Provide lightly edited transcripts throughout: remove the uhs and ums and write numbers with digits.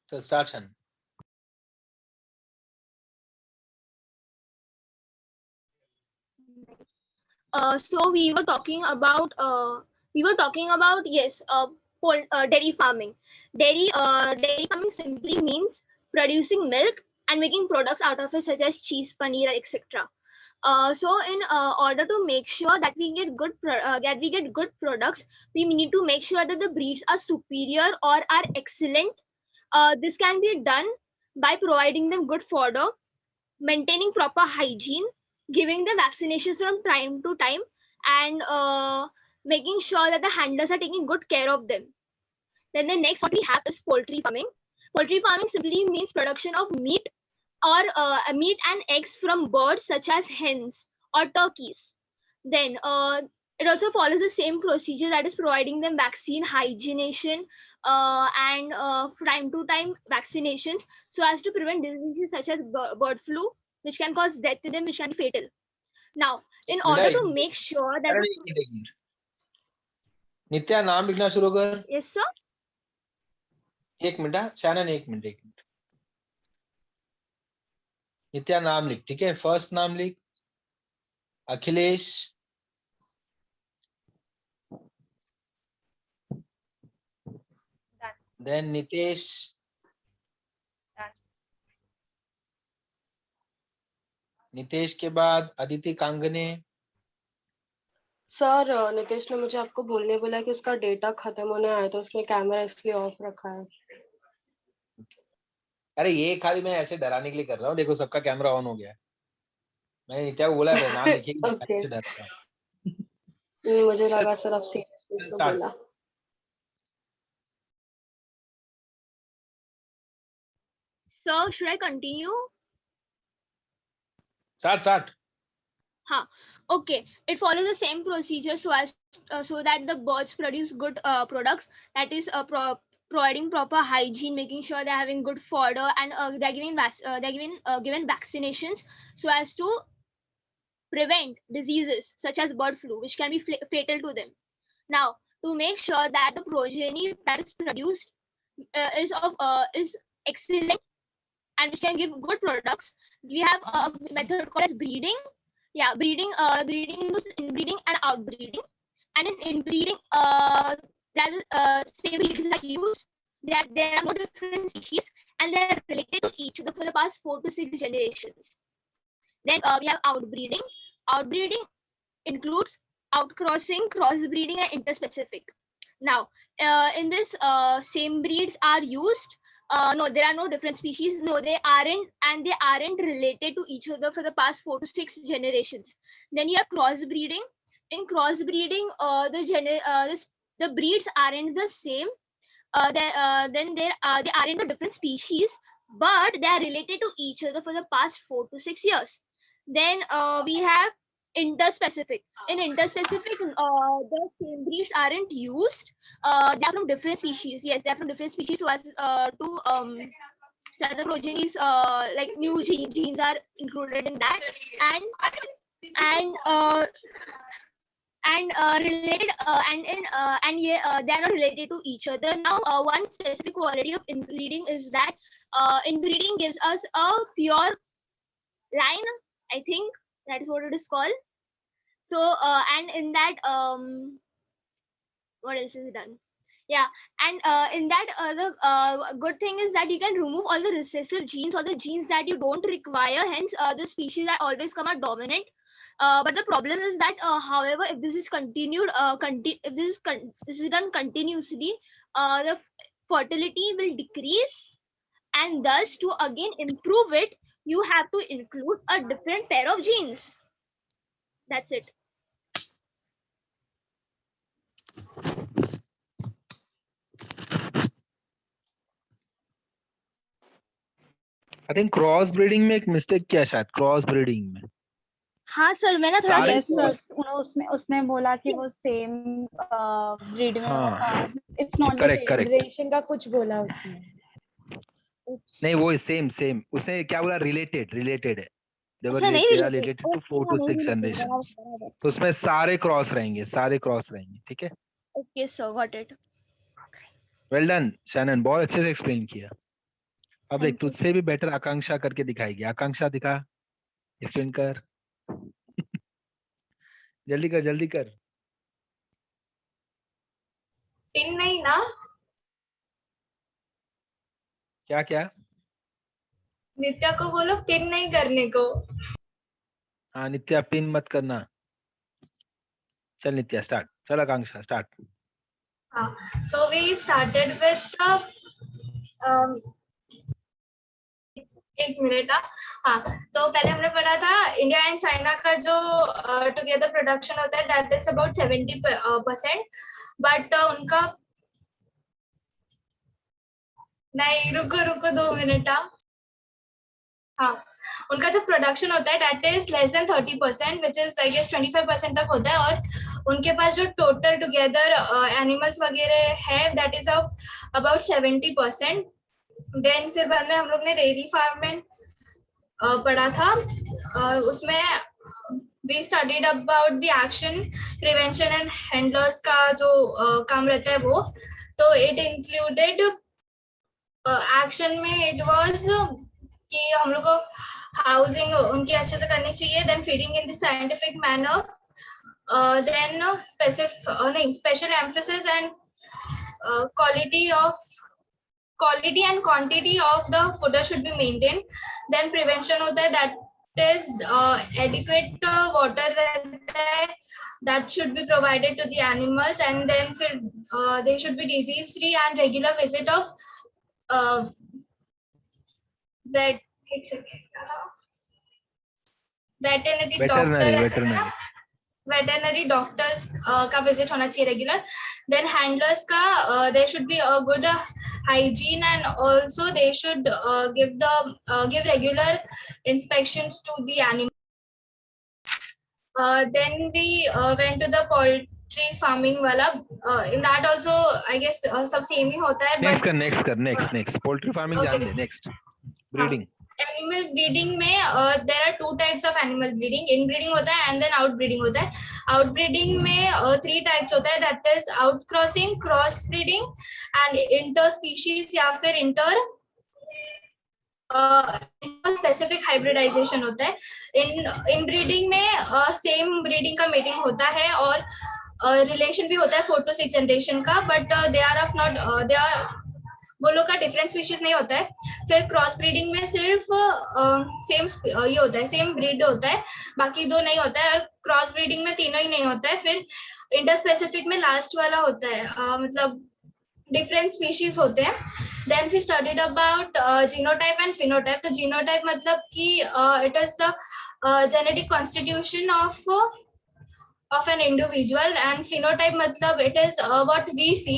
So start, Shan. So we were talking about yes, dairy farming. Dairy farming simply means producing milk and making products out of it, such as cheese, paneer, etc. So in order to make sure that we get good products, we need to make sure that the breeds are superior or are excellent. This can be done by providing them good fodder, maintaining proper hygiene, giving them vaccinations from time to time, and making sure that the handlers are taking good care of them. Then the next what we have is poultry farming. Poultry farming simply means production of meat or meat and eggs from birds such as hens or turkeys. Then it also follows the same procedure, that is providing them vaccine, hygienation, and time to time vaccinations so as to prevent diseases such as bird flu, which can cause death to them, which can be fatal. Now, in बेटा order एक to minute, make sure that अरे एक minute. नित्या नाम लिखना शुरू कर. yes sir, एक minute. Shannon एक मिनट. नित्या नाम लिख, ठीक है. फर्स्ट नाम लिख अखिलेश, देन नितेश, नितेश के बाद अदिति कांगने. सर नितेश ने मुझे आपको बोलने बोला कि उसका डेटा खत्म होने आया तो उसने कैमरा इसलिए ऑफ रखा है. अरे ये खाली मैं ऐसे डराने के लिए कर रहा हूँ. देखो सबका कैमरा ऑन हो गया है. मैंने नित्या को बोला नाम लिखिए, ओके. ऐसे डर रहा हूँ. मुझे लगा सर आप सीरियसली से बोला. so should I continue? Start. Okay, it follows the same procedure so that the birds produce good products, that is providing proper hygiene, making sure they're having good fodder, and given vaccinations so as to prevent diseases such as bird flu, which can be fatal to them. Now, to make sure that the progeny that is produced is excellent and which can give good products, we have a method called as breeding. Yeah, breeding includes inbreeding and outbreeding. And in inbreeding, there same breeds are used. There are no different species, and they are related to each other for the past 4 to 6 generations. Then we have outbreeding. Outbreeding includes outcrossing, crossbreeding, and interspecific. Now, in this, same breeds are used. No, there are no different species. No, they aren't, and they aren't related to each other for the past 4 to 6 generations. Then you have crossbreeding. In crossbreeding, the breeds aren't the same. Then they aren't the different species, but they are related to each other for the past 4 to 6 years. Then we have interspecific. In interspecific, the same breeds aren't used. They are from different species. Yes, they are from different species, so as to so the progenies, like new genes are included in that, and related they are not related to each other. Now, one specific quality of inbreeding is that inbreeding gives us a pure line. I think that is what it is called. So and in that, what else is done? Yeah, and in that, the good thing is that you can remove all the recessive genes or the genes that you don't require. Hence, the species that always come are dominant. But the problem is that, however, if this is continued, if this is done continuously, the fertility will decrease, and thus to again improve it, you have to include a different pair of genes. That's it. I think cross breeding में एक mistake किया शायद. Cross breeding में हाँ sir, मैंने थोड़ा सारे yes sir, उसने बोला कि वो सेम ब्रीड में हाँ. It's not correct. जनरेशन का कुछ बोला उसने. नहीं वो सेम उसने क्या बोला, रिलेटेड है. They were अच्छा, नहीं related to 4 to 6 generations. तो उसमें सारे क्रॉस रहेंगे. ठीक है. Okay, sir, got it. Well done Shannon, बहुत अच्छे से एक्सप्लेन किया। अब देख Thank you. तुझसे भी बेटर आकांक्षा करके दिखाएगी। आकांक्षा दिखा, एक्सप्लेन कर। जल्दी कर जल्दी कर। पिन नहीं ना? क्या क्या? नित्या को बोलो पिन नहीं करने को। हाँ नित्या पिन मत करना। चल नित्या स्टार्ट, चल आकांक्षा स्टार्ट। हाँ, so we started with um, एक मिनट। हाँ, तो पहले हमने पढ़ा था इंडिया एंड चाइना का जो टुगेदर प्रोडक्शन होता है दैट इज अबाउट 70%, बट उनका नहीं, रुको रुको 2 मिनट। हाँ, उनका जो प्रोडक्शन होता है that is less than 30%, which is I guess 25% तक होता है, और उनके पास जो टोटल टुगेदर एनिमल्स वगैरह है that is of about 70%। Then फिर बाद में हम लोग ने डेयरी फार्म पढ़ा था। उसमें we studied about the action, prevention and handlers का जो काम रहता है वो। तो इट इंक्लूडेड एक्शन में इट वाज कि हम लोग को हाउसिंग उनकी अच्छे से करनी चाहिए, then feeding in the scientific manner, then special emphasis and quality and quantity of the fodder should be maintained. Then prevention होता है that is adequate water रहता है that should be provided to the animals, and then फिर they should be disease free and regular visit of vet एक second veterinary doctor ऐसा है ना, veterinary doctors का विजिट होना चाहिए रेगुलर। देन हैंडलर्स का there should be a good hygiene, and also they should give regular inspections to the animal. Then we went to the poultry farming wala. In that also I guess सब same ही होता है, next poultry farming Okay. जान दे। Next breeding. Animal breeding में there are 2 types of animal breeding, inbreeding होता है and then out breeding होता है। आउट ब्रीडिंग में 3 टाइप्स होता है, that is out crossing, cross breeding and inter species या फिर इंटर स्पेसिफिक हाइब्रिडाइजेशन होता है। इन ब्रीडिंग में सेम ब्रीडिंग का मीटिंग होता है और रिलेशन भी होता है 4 to 6 जनरेशन का, बट दे आर वो लोग का डिफरेंट स्पीशीज नहीं होता है। फिर क्रॉस ब्रीडिंग में सिर्फ सेम ये होता है, सेम ब्रीड होता है, बाकी 2 नहीं होता है, और क्रॉस ब्रीडिंग में तीनों ही नहीं होता है। फिर इंटर स्पेसिफिक में लास्ट वाला होता है, मतलब डिफरेंट स्पीशीज होते हैं। Then we studied about genotype and phenotype. तो जीनोटाइप मतलब कि it is the genetic constitution of an individual, and phenotype matlab it is what we see,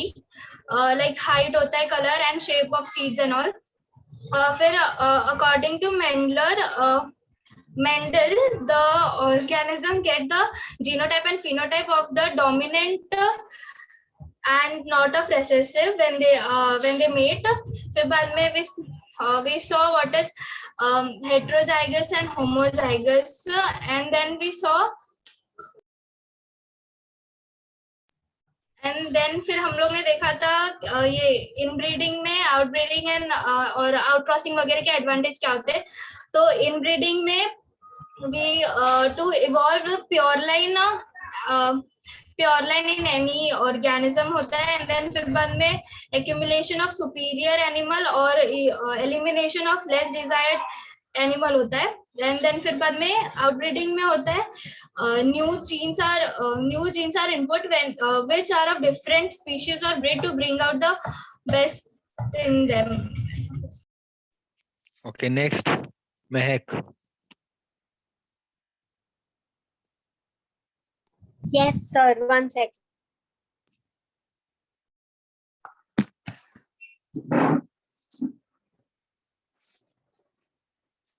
like height hota hai, color and shape of seeds and all. Fir according to Mendel, the organism get the genotype and phenotype of the dominant and not of recessive when they mate. Fir baad mein we saw what is heterozygous and homozygous, and then we saw and then फिर हम लोग ने देखा था ये inbreeding में outbreeding and और outcrossing वगैरह के एडवांटेज क्या होते हैं। तो इनब्रीडिंग में we to evolve pure line in any organism होता है, एंड देन फिर बाद में एक्यूमुलेशन ऑफ सुपीरियर एनिमल और elimination of less desired animal होता है। एंड देन फिर बाद में आउटब्रीडिंग में होता है new genes are input when which are of different species or breed to bring out the best in them. Okay, next Mehak. Yes, sir. 1 sec.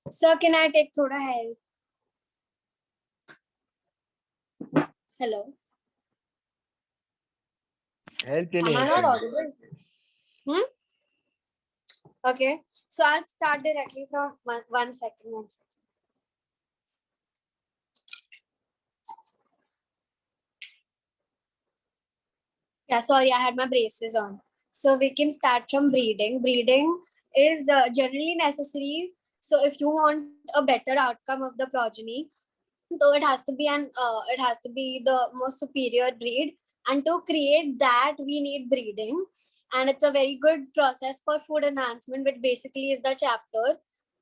Sir, can I take thoda help? Hello. Help ले Am I ले। not audible? Okay. So I'll start directly from one second. Yeah, sorry, I had my braces on. So we can start from breeding. Breeding is generally necessary. So if you want a better outcome of the progeny, so it has to be the most superior breed, and to create that we need breeding, and it's a very good process for food enhancement, which basically is the chapter.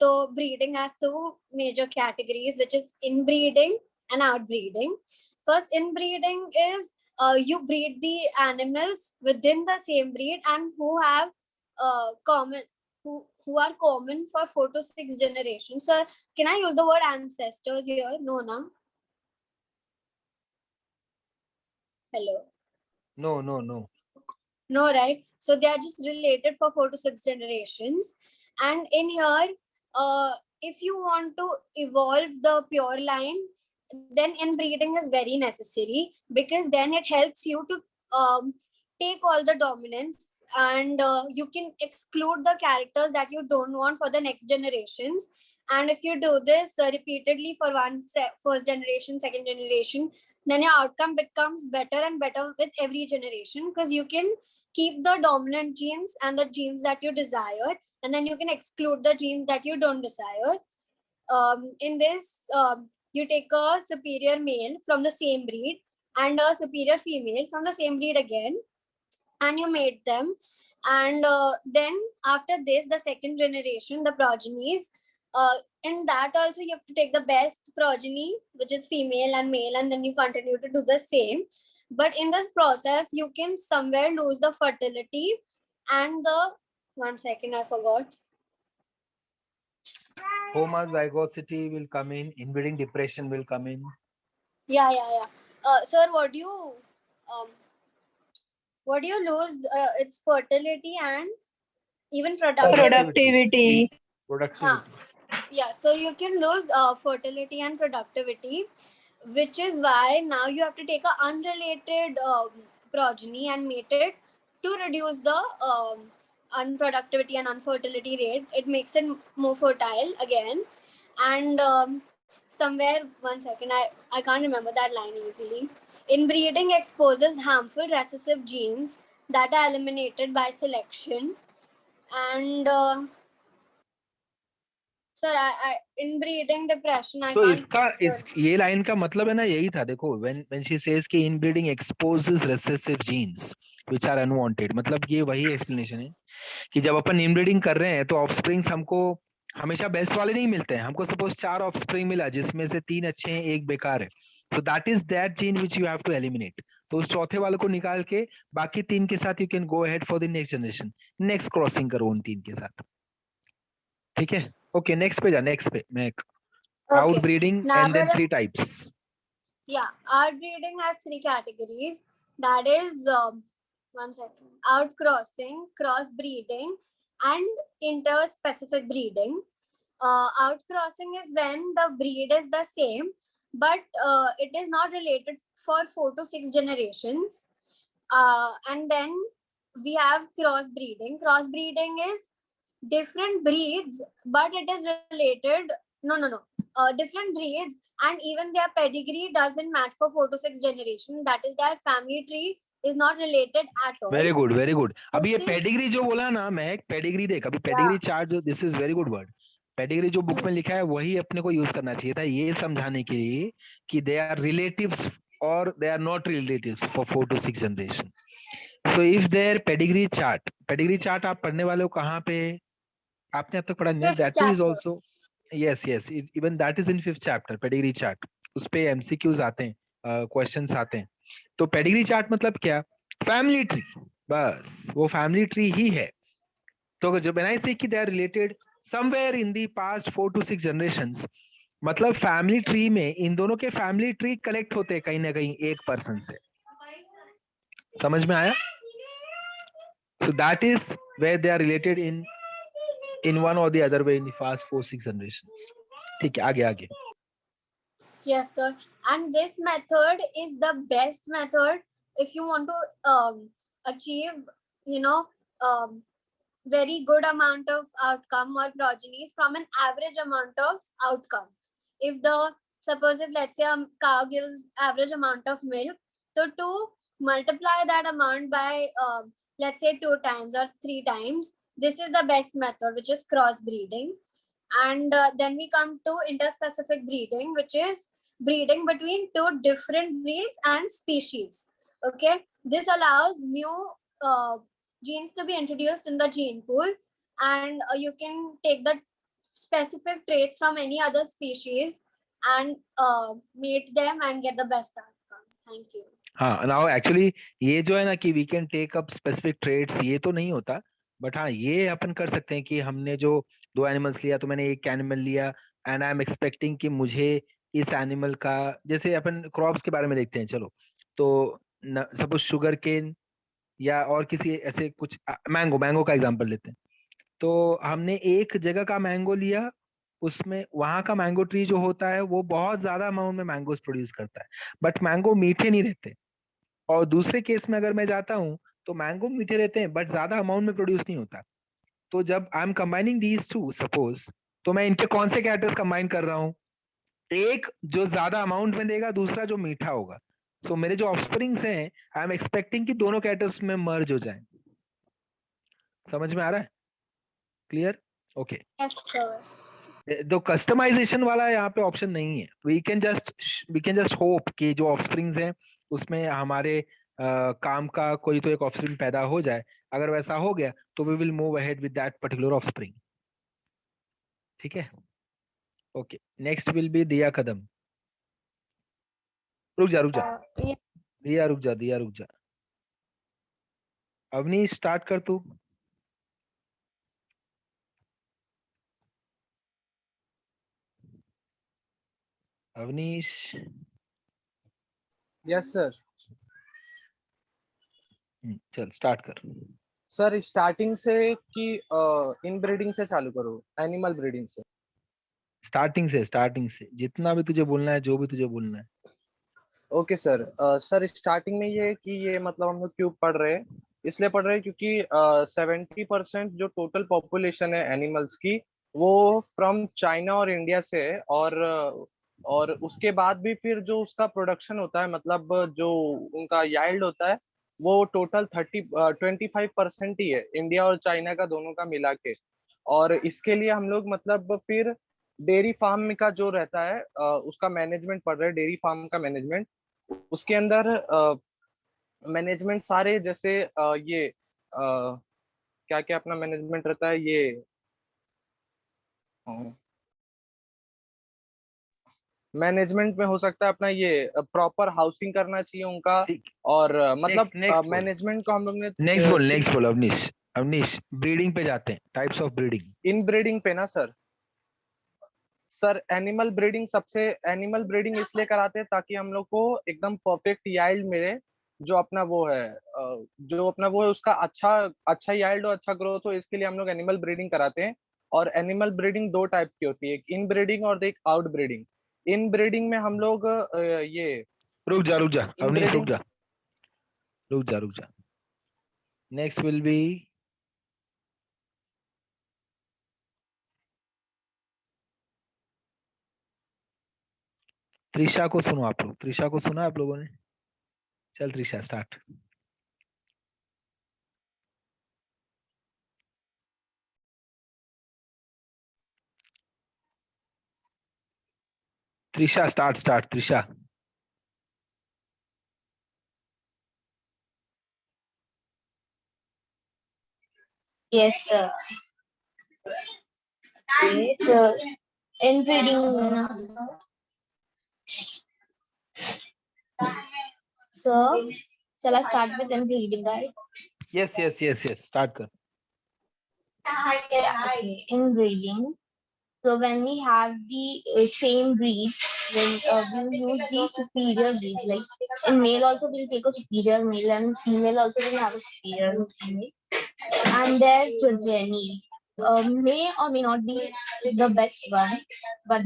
So breeding has two major categories, which is inbreeding and outbreeding. First, inbreeding is you breed the animals within the same breed and who have common who are common for 4 to 6 generations. So can I use the word ancestors here? No, na? Hello. No, no, no. No, right? So they are just related for 4 to 6 generations. And in here, if you want to evolve the pure line, then inbreeding is very necessary, because then it helps you to take all the dominance, and you can exclude the characters that you don't want for the next generations. And if you do this repeatedly for first generation, second generation, then your outcome becomes better and better with every generation, because you can keep the dominant genes and the genes that you desire, and then you can exclude the genes that you don't desire. In this, you take a superior male from the same breed and a superior female from the same breed again, and you mate them. And then after this, the second generation, the progenies, in that also you have to take the best progeny, which is female and male, and then you continue to do the same. But in this process, you can somewhere lose the fertility and the, one second, I forgot. Homozygosity will come in, inbreeding depression will come in. Yeah. Sir, what do you lose? It's fertility and even Productivity. Huh. Yeah, so you can lose fertility and productivity, which is why now you have to take an unrelated progeny and mate it to reduce the unproductivity and unfertility rate. It makes it more fertile again. And somewhere, one second, I can't remember that line easily. Inbreeding exposes harmful recessive genes that are eliminated by selection. And sir, I inbreeding depression, I तो can't. ये line का मतलब है ना, यही था. देखो, when she says कि inbreeding exposes recessive genes which are unwanted, मतलब ये वही explanation है कि जब अपन inbreeding कर रहे हैं तो offsprings हमको हमेशा बेस्ट वाले नहीं मिलते हैं. हमको सपोज 4 ऑफस्प्रिंग मिला जिसमें से 3 अच्छे हैं, 1 बेकार है. So that is that gene which you have to eliminate. तो उस चौथे वाले को निकाल के बाकी 3 के साथ you can go ahead for the next generation. Next crossing करो उन 3 के साथ. ठीक है. ओके, नेक्स्ट पे जा. नेक्स्ट पे मैं outbreeding and then 3 types. Yeah, outbreeding has 3 categories. That is, one second, outcrossing, crossbreeding, and interspecific breeding. Outcrossing is when the breed is the same, but it is not related for 4 to 6 generations. And then we have crossbreeding. Crossbreeding is different breeds, but it is related. No. Different breeds, and even their pedigree doesn't match for 4 to 6 generation. That is, their family tree is not related at all. Very good, very good. अभी ये This is- pedigree जो बोला ना, मैं एक pedigree देख, अभी pedigree chart जो, this is very good word. Pedigree जो बुक में लिखा है वही अपने को यूज करना चाहिए था, ये समझाने के लिए कि दे आर रिलेटिव्स और they are not relatives for 4 to 6 generation. So if their pedigree chart आप पढ़ने वाले हो कहाँ पे? आपने अब तक पढ़ा नहीं? That is also, yes, even that is in 5th chapter, pedigree chart. उस पे एमसीक्यूज आते हैं, क्वेश्चंस आते हैं. तो पेडिग्री चार्ट मतलब क्या? Family tree. बस वो फैमिली ट्री ही है. तो जब when I say कि they are related somewhere in the past 4 to 6 generations, मतलब फैमिली ट्री में इन दोनों के फैमिली ट्री कलेक्ट होते हैं कहीं ना कहीं एक पर्सन से. समझ में आया? So that is where they are related in one or the other way in the past 4-6 generations. ठीक है, आगे. Yes, sir. And this method is the best method if you want to achieve, very good amount of outcome or progenies from an average amount of outcome. If let's say a cow gives average amount of milk, so to multiply that amount by let's say 2 times or 3 times, this is the best method, which is cross breeding. And then we come to interspecific breeding, which is breeding between 2 different breeds and species. Okay, this allows new genes to be introduced in the gene pool, and you can take the specific traits from any other species and mate them and get the best outcome. Thank you. हाँ, now actually ये जो है ना कि we can take up specific traits, ये तो नहीं होता, बट हाँ ये अपन कर सकते हैं कि हमने जो 2 एनिमल्स लिया, तो मैंने एक एनिमल लिया एंड आई एम एक्सपेक्टिंग कि मुझे इस एनिमल का, जैसे अपन क्रॉप्स के बारे में देखते हैं, चलो तो सपोज शुगर केन या और किसी ऐसे कुछ, मैंगो का एग्जांपल लेते हैं, तो हमने एक जगह का मैंगो लिया, उसमें वहां का मैंगो ट्री जो होता है वो बहुत ज्यादा अमाउंट में मैंगोस प्रोड्यूस करता है, बट मैंगो मीठे नहीं रहते। और दूसरे केस में अगर मैं जाता हूँ तो मैंगो मीठे रहते हैं बट ज्यादा अमाउंट में प्रोड्यूस नहीं होता। तो जब I am combining these two suppose, तो मैं इनके कौन से कैरेक्टर्स कंबाइन कर रहा हूँ, एक जो ज्यादा अमाउंट में देगा, दूसरा जो मीठा होगा। सो मेरे जो ऑफस्प्रिंग्स हैं, आई एम एक्सपेक्टिंग कि दोनों कैरेक्टर्स में मर्ज हो जाए। समझ में आ रहा है? क्लियर? ओके। Yes, sir. तो कस्टमाइजेशन वाला यहाँ पे ऑप्शन नहीं है। वी कैन जस्ट होप कि जो ऑफस्प्रिंग्स हैं उसमें हमारे काम का कोई तो एक ऑफस्प्रिंग पैदा हो जाए। अगर वैसा हो गया तो we will move ahead with that particular offspring. ठीक है? ओके, नेक्स्ट विल बी दिया कदम। रुक जा दिया, रुक जा। अवनीश स्टार्ट कर तू। अवनीश। Yes sir. चल स्टार्ट कर। सर स्टार्टिंग से कि इनब्रीडिंग से चालू करो, एनिमल ब्रीडिंग से? स्टार्टिंग से जितना भी तुझे बोलना है, जो भी तुझे बोलना है। Okay sir. सर स्टार्टिंग में ये कि ये मतलब हम लोग क्यों पढ़ रहे हैं, इसलिए पढ़ रहे हैं क्योंकि 70% जो टोटल पॉपुलेशन है एनिमल्स की, वो फ्रॉम चाइना और इंडिया से है। और उसके बाद भी फिर जो उसका प्रोडक्शन होता है, मतलब जो उनका याइल्ड होता है, वो टोटल 25% ही है, इंडिया और चाइना का दोनों का मिला के। और इसके लिए हम लोग मतलब फिर डेयरी फार्म का जो रहता है उसका मैनेजमेंट पढ़ रहे हैं, डेयरी फार्म का मैनेजमेंट। उसके अंदर मैनेजमेंट सारे जैसे ये क्या क्या अपना मैनेजमेंट रहता है, ये मैनेजमेंट में हो सकता है अपना ये प्रॉपर हाउसिंग करना चाहिए उनका। और मतलब मैनेजमेंट को हम लोग ने नेक्स्ट बोल अवनीश ब्रीडिंग पे जाते हैं, types of breeding. In breeding पे ना सर एनिमल ब्रीडिंग इसलिए कराते हैं ताकि हम लोग को एकदम परफेक्ट याइल्ड मिले, जो अपना वो है उसका अच्छा याइल्ड हो, अच्छा ग्रोथ हो। इसके लिए हम लोग एनिमल ब्रीडिंग कराते हैं। और एनिमल ब्रीडिंग 2 टाइप की होती है, एक इन ब्रीडिंग और एक आउट ब्रीडिंग। इन ब्रीडिंग में हम लोग ये रुक जा अवनीश, रुक जा। नेक्स्ट विल बी त्रिशा को सुनो आप लोग। त्रिशा को सुना आप लोगों ने? चल Trisha start. Trisha start Trisha. Yes, sir. Okay, so inbreeding. So, shall I start with inbreeding, right? Yes. Start कर। Okay, inbreeding. So when we have the same breed, then we'll use the superior breed. Like in male also we'll take a superior male, and female also will have a superior female. And their progeny may or may not be the best one, but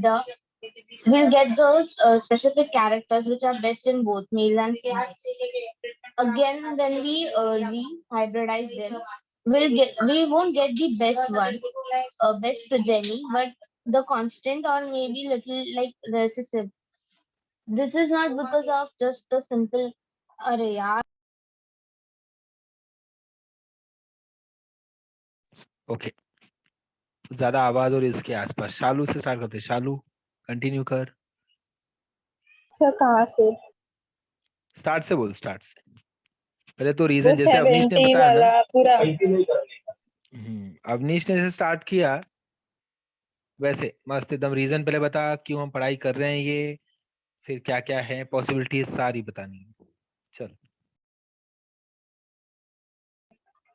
we'll get those specific characters which are best in both male and female. Again, when we hybridize them, we won't get the best one, best progeny, but the constant or maybe little like recessive. This is not because of just the simple array. Okay, ज्यादा आवाज और इसके आसपास। शालू से start करते हैं। शालू continue कर, sir कहाँ से? स्टार्ट से बोल, स्टार्ट से। पहले तो वो रीजन जैसे अवनीश ने 70 बताया ना, वाला पूरा। अवनीश ने जैसे स्टार्ट किया वैसे मस्त एकदम रीजन पहले बता, क्यों हम पढ़ाई कर रहे हैं ये, फिर क्या क्या है पॉसिबिलिटीज सारी बतानी है। चल।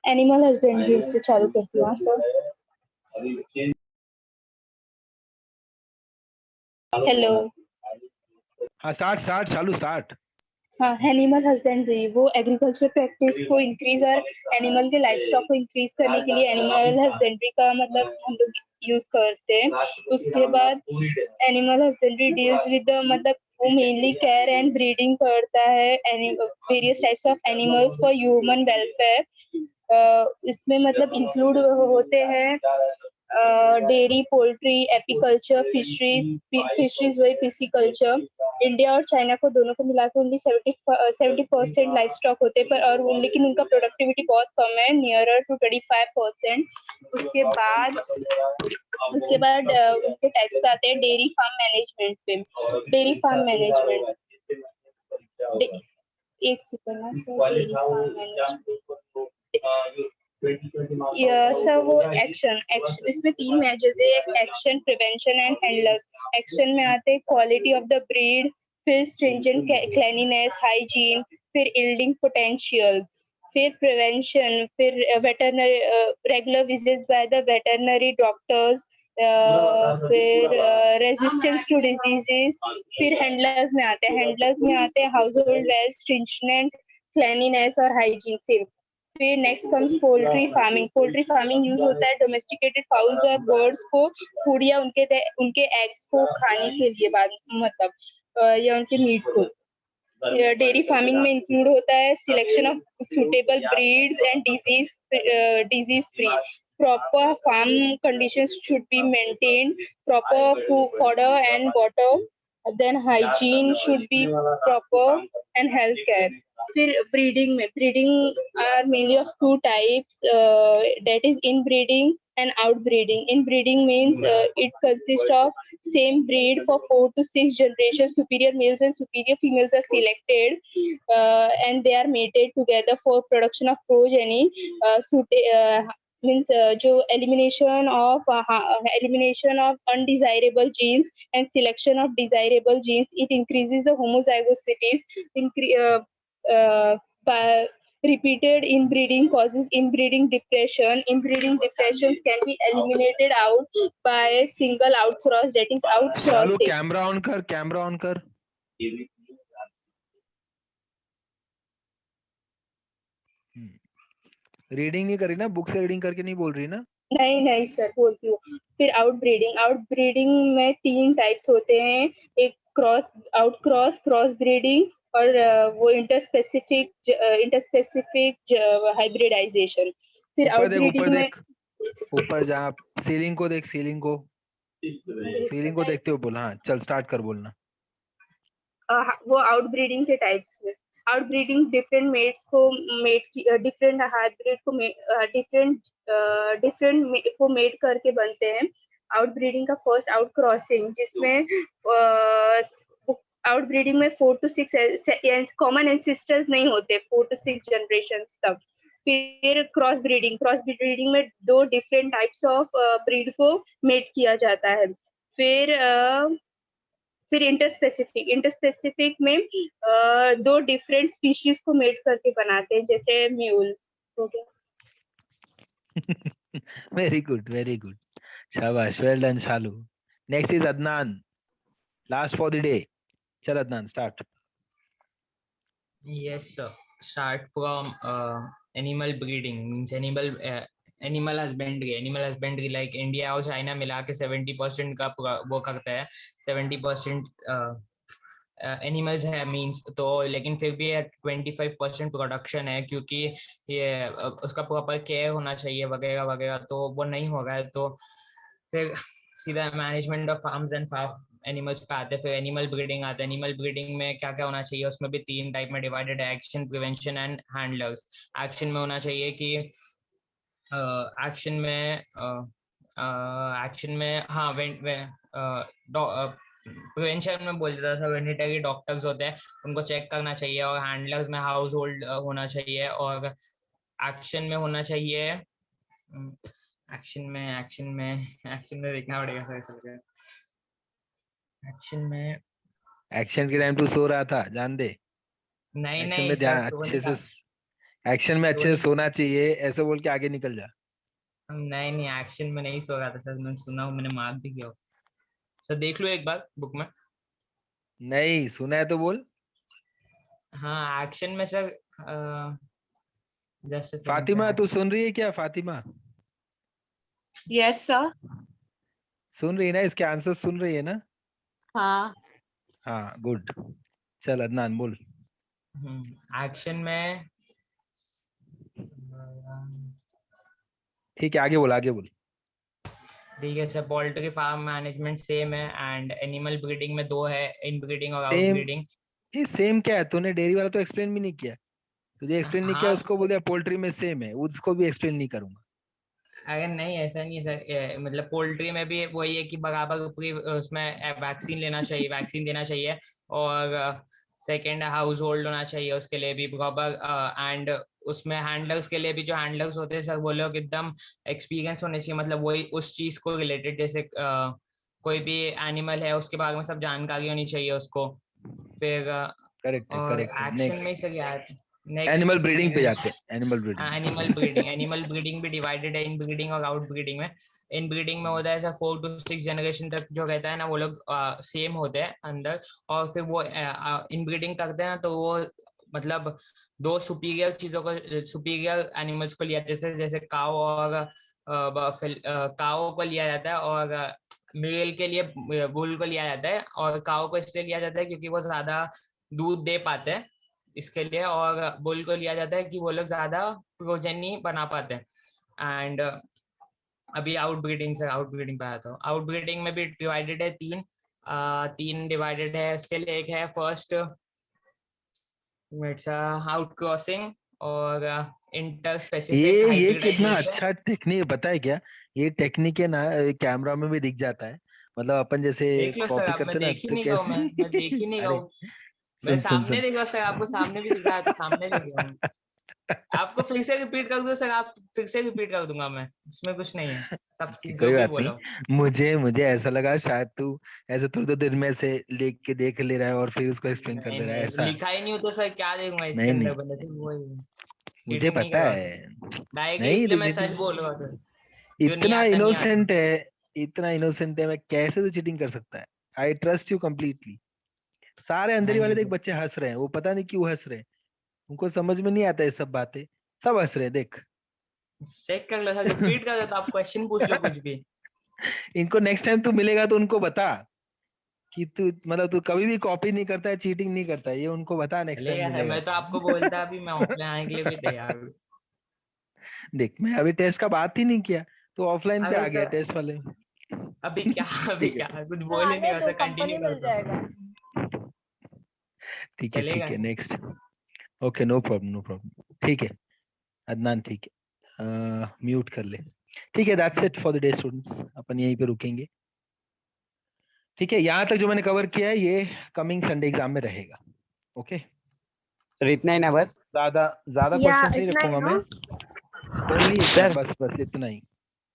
एनिमल हस्बेंड्री से चालू करती हूँ सर। हेलो। हाँ स्टार्ट स्टार्ट शालू स्टार्ट। हाँ, एनिमल हस्बेंड्री वो एग्रीकल्चर प्रैक्टिस को इंक्रीज और एनिमल के लाइफ स्टॉक को इंक्रीज करने के लिए एनिमल हस्बेंड्री का मतलब हम लोग यूज करते हैं। उसके बाद एनिमल हस्बेंड्री डील्स विद मतलब वो मेनली केयर एंड ब्रीडिंग करता है various types of animals for human welfare. इसमें मतलब इंक्लूड होते हैं डेयरी, पोल्ट्री, एपीकल्चर, फिशरीज वही पिसिकल्चर। इंडिया और चाइना को दोनों को मिलाकर ओनली 70% लाइफ स्टॉक होते हैं, पर और लेकिन उनका प्रोडक्टिविटी बहुत कम है, नियरर टू 25%। उसके बाद उनके टाइप्स पे आते हैं डेयरी फार्म मैनेजमेंट पे। डेयरी फार्म मैनेजमेंट, एक सेकंड ना sir, dairy farm management sir वो एक्शन इसमें 3 मेजर्स है, एक action, prevention and handlers. Action में आते हैं क्वालिटी ऑफ द ब्रीड, फिर स्ट्रिंजेंट क्लेanliness, हाइजीन, फिर यील्डिंग पोटेंशियल, फिर प्रिवेंशन, फिर veterinary regular visits by the veterinary doctors, फिर रेजिस्टेंस टू डिजीजेस। फिर हैंडलर्स में आते हैं household wealth, stringent cleanliness और हाइजीन से। फिर next comes poultry farming. Poultry farming use होता है डोमेस्टिकेटेड फाउल्स और बर्ड्स को फूड या उनके एग्स को खाने के लिए, बाद मतलब या उनके मीट को। डेयरी फार्मिंग में इंक्लूड होता है selection of suitable breeds and disease free. Proper farm conditions should be maintained, proper fodder and water, then hygiene should be proper and health care. फिर breeding are mainly of 2 types, that is inbreeding and outbreeding. Inbreeding means it consists of same breed for 4 to 6 generations. Superior males and superior females are selected, and they are mated together for production of progeny. Means जो elimination of undesirable genes and selection of desirable genes, it increases the homozygosities. By repeated inbreeding causes inbreeding depression. Inbreeding depressions can be eliminated out by a single outcross, that is Shalu outcrossing. Camera on कर। Reading नहीं करी ना, book से reading करके नहीं बोल रही ना? नहीं सर, बोलती हूँ। फिर आउटब्रीडिंग में 3 टाइप्स होते हैं, एक क्रॉस ब्रीडिंग और वो इंटरस्पेसिफिक हाइब्रिडाइजेशन। फिर आउटब्रीडिंग में ऊपर जा, सीलिंग को देख, सीलिंग को देखते हो बोल। हाँ चल स्टार्ट कर बोलना। वो आउटब्रीडिंग के टाइप्स में आउटब्रीडिंग डिफरेंट मेट्स को डिफरेंट हाइब्रिड को मेट करके बनते हैं। आउटब्रीडिंग का फर्स्ट आउटक्रॉसिंग, जिसमें आउटब्रीडिंग में 4 to 6 कॉमन एंसेस्टर्स नहीं होते 4 to 6 जनरेशंस तक। फिर क्रॉस ब्रीडिंग में 2 डिफरेंट टाइप्स ऑफ ब्रीड को मेट किया जाता है। फिर इंटरस्पेसिफिक में 2 डिफरेंट स्पीशीज को मेट करके बनाते हैं, जैसे म्यूल हो गया। वेरी गुड, शाबाश, well done Shalu. Next is Adnan, last for the day. चल Adnan start. Yes, sir. Start from animal breeding, means animal husbandry like India और China मिला के 70% का वो करता है। 70% एनिमल्स है मींस, तो लेकिन फिर भी 25% प्रोडक्शन है, क्योंकि ये उसका प्रॉपर केयर होना चाहिए वगैरह वगैरह, तो वो नहीं हो रहा है। तो फिर सीधा management of farms and animals पे आते हैं। फिर एनिमल ब्रीडिंग आता है। एनिमल ब्रीडिंग में क्या क्या होना चाहिए, उसमें भी 3 टाइप में डिवाइडेड है, action, prevention and handlers. Action में होना चाहिए कि एक्शन में हाँ प्रिवेंशन में बोल देता था वेटरनरी डॉक्टर्स होते हैं उनको चेक करना चाहिए, और हैंडलर्स में हाउस होल्ड होना चाहिए, और एक्शन में होना चाहिए एक्शन में देखना पड़ेगा सर। एक्शन के टाइम तू सो रहा था, जान दे। नहीं एक्शन नहीं में सर, ध्यान सोने अच्छे का से, एक्शन में अच्छे से सोने सोना चाहिए, ऐसे बोल के आगे निकल जा। नहीं एक्शन में नहीं सो रहा था सर, मैंने सुना हूँ, मैंने मार्क भी किया हो। सर देख लो एक बार बुक में। नहीं सुना है तो बोल। हाँ एक्शन में सर जस्ट फातिमा तू सुन रही है क्या? Fatima yes sir. सुन रही है ना? इसके आंसर सुन रही है ना? हाँ हाँ गुड। चल अदनान बोल। एक्शन में ठीक है आगे बोल, आगे बोल। ठीक है sir, poultry farm management same है, एंड एनिमल ब्रीडिंग में 2 है, इन ब्रीडिंग और आउट सेम? ब्रीडिंग। ये सेम क्या है? तूने डेयरी वाला तो एक्सप्लेन भी नहीं किया। तुझे एक्सप्लेन नहीं किया, हाँ उसको बोल दिया पोल्ट्री में सेम है, उसको भी एक्सप्लेन नहीं करूंगा। अगर नहीं ऐसा नहीं है सर, मतलब पोल्ट्री में भी वही है कि बराबर उसमें वैक्सीन देना चाहिए, और सेकेंड हाउस होल्ड होना चाहिए उसके लिए भी प्रॉपर, एंड उसमें हैंडलर्स के लिए भी, जो हैंडलर्स होते हैं सर वो लोग एकदम एक्सपीरियंस होने चाहिए, मतलब वही उस चीज को रिलेटेड, जैसे कोई भी एनिमल है उसके बारे में सब जानकारी होनी चाहिए उसको। फिर करेक्ट है, और करेक्ट है। एक्शन में नेक्स्ट सर यार नेक्स्ट एनिमल ब्रीडिंग पे जाते हैं। Animal breeding. एनिमल ब्रीडिंग भी डिवाइडेड है इन ब्रीडिंग और आउट ब्रीडिंग में। इन ब्रीडिंग में होता है ऐसा 4 to 6 जनरेशन तक जो रहता है ना, वो लोग सेम होते हैं अंदर, और फिर वो इन ब्रीडिंग करते हैं ना, तो वो मतलब 2 सुपीरियर एनिमल्स को लिया, जैसे काऊ और काऊ को लिया जाता है, और मेल के लिए बुल को लिया जाता है, और काऊ को इसलिए लिया जाता है क्योंकि वो ज्यादा दूध दे पाते हैं इसके लिए, और बुल को लिया जाता है कि वो लोग ज्यादा प्रोजन नहीं बना पाते हैं। एंड अभी आउट ब्रीडिंग पे आता हूँ। आउट ब्रीडिंग में भी डिवाइडेड है 3 डिवाइडेड है इसके लिए। एक है फर्स्ट आउट क्रॉसिंग और इंटर स्पेसिफिक ये कितना हाइब्रिडाइजेशन। अच्छा टेक्निक, पता है क्या? ये टेक्निक है ना, कैमरा में भी दिख जाता है। मतलब अपन जैसे देख लो सर, कॉपी आप मैं करते ना देख ही तो नहीं रहा हूँ, मैं देख ही नहीं कैसे रहा अरे हूँ, मैं सुन सुन सामने सुन। देख रहा हूँ सर, आपको सामने भी दिख रहा है तो सामने से गया हूँ। आपको फिर से रिपीट कर दूं सर? आप फिर से रिपीट कर दूंगा मैं, इसमें कुछ नहीं है, सब चीज जो कोई भी बात बोलो। नहीं। मुझे ऐसा लगा शायद तू ऐसे थोड़ी तो दिन में से लेख के देख ले रहा है और फिर उसको एक्सप्लेन कर नहीं दे रहा है, नहीं ऐसा? लिखा ही नहीं होता सर, क्या देखूंगा इसके नहीं नहीं, अंदर बंदे से, वही मुझे चीटिंग नहीं पता कर रहा है। सर, डायरेक्टली नहीं इसलिए मैं तुझे सच बोल रहा था, जो नहीं इतना आता नहीं आता। इनोसेंट है, इतना इनोसेंट है, मैं कैसे तो चीटिंग कर सकता है? I trust you completely. सारे अंदर हाँ ही वाले जी देख सर, बच्चे हंस रहे हैं, वो पता नहीं क्यों हंस रहे हैं, उनको समझ में नहीं आता ये सब बातें, सब हंस रहे हैं देख। चेक कर लो सर, रिपीट कर दो, तो आप क्वेश्चन पूछ लो कुछ भी। इनको नेक्स्ट टाइम तू मिलेगा तो उनको बता कि तू मतलब तू कभी भी कॉपी नहीं करता है, चीटिंग नहीं करता है, ये उनको बता नेक्स्ट टाइम चलेगा सर, मिलेगा मैं तो तो। आपको बोलता अभी मैं ऑफलाइन आने के लिए भी तैयार हूँ। देख मैं अभी टेस्ट का बात ही नहीं किया, तो ऑफलाइन पे अरे आ तो गया टेस्ट वाले। अभी क्या ठीक है कुछ बोल ही नहीं आने रहा दो, सर, कंटिन्यू कंपनी कर मिल दो। जाएगा। ठीक है चलेगा ठीक है, ना? Next. Okay no problem no problem, ठीक है अदनान, ठीक है म्यूट कर ले। ठीक है that's it for the day students, अपन यहीं पे रुकेंगे। ठीक है, यहाँ तक जो मैंने कवर किया है ये कमिंग संडे एग्जाम में रहेगा। ओके सर इतना ही ना बस? ज्यादा ज्यादा या क्वेश्चंस नहीं इतना ही रखूंगा ना? मैं, ओनली इतना, सर बस बस इतना ही।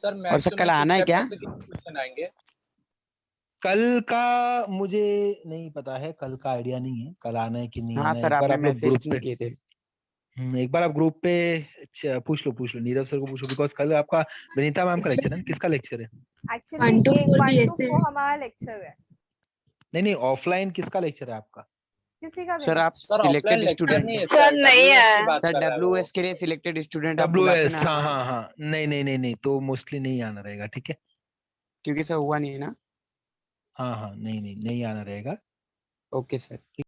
सर और सर कल मैक्सिमम आना किस है क्या? चैप्टर से कितने क्वेश्चन आएंगे? कल का मुझे नहीं पता है, कल का आइडिया नहीं है, कल आना है कि नहीं हाँ आना है। सर एक बार आपने आप लोग मैसेज ग्रुप पे नहीं किए थे। एक बार आप ग्रुप पे पूछ लो नीरव सर को पूछो, बिकॉज कल आपका विनीता मैम का लेक्चर है ना? किसका लेक्चर है? एक्चुअली 1 to 4 हमारा लेक्चर है, नहीं ऑफलाइन किसका लेक्चर है आपका? किसी का भी सर नहीं। आप sir offline selected lecture student नहीं है हैं। सर, WS की बात सर कर रहा है वो। WS के लिए सिलेक्टेड स्टूडेंट आप डब्ल्यू बुलाते एस, ना, हाँ हाँ हाँ, नहीं तो मोस्टली नहीं आना रहेगा, ठीक है। क्योंकि सर हुआ नहीं है ना। हाँ हाँ नहीं आना रहेगा। Okay sir.